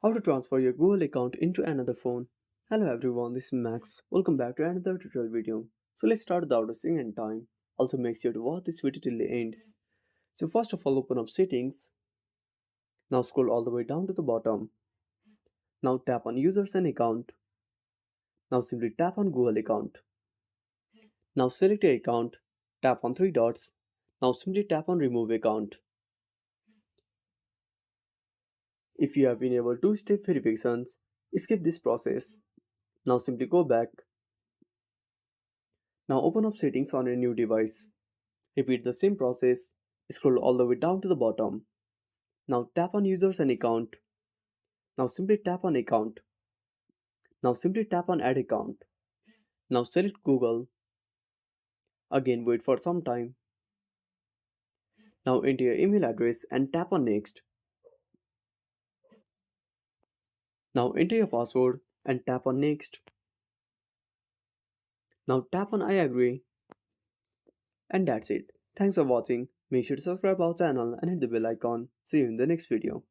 How to transfer your Google account into another phone. Hello everyone, this is Max. Welcome back to another tutorial video. So let's start without wasting any time. Also make sure to watch this video till the end. So first of all, open up settings. Now scroll all the way down to the bottom. Now tap on users and account. Now simply tap on Google account. Now select your account. Tap on three dots. Now simply tap on remove account. If you have enabled two-step verifications, skip this process. Now simply go back. Now open up settings on a new device. Repeat the same process. Scroll all the way down to the bottom. Now tap on users and account. Now simply tap on account. Now simply tap on add account. Now select Google. Again wait for some time. Now enter your email address and tap on next. Now enter your password and tap on next. Now tap on I agree. And that's it. Thanks for watching. Make sure to subscribe our channel and hit the bell icon. See you in the next video.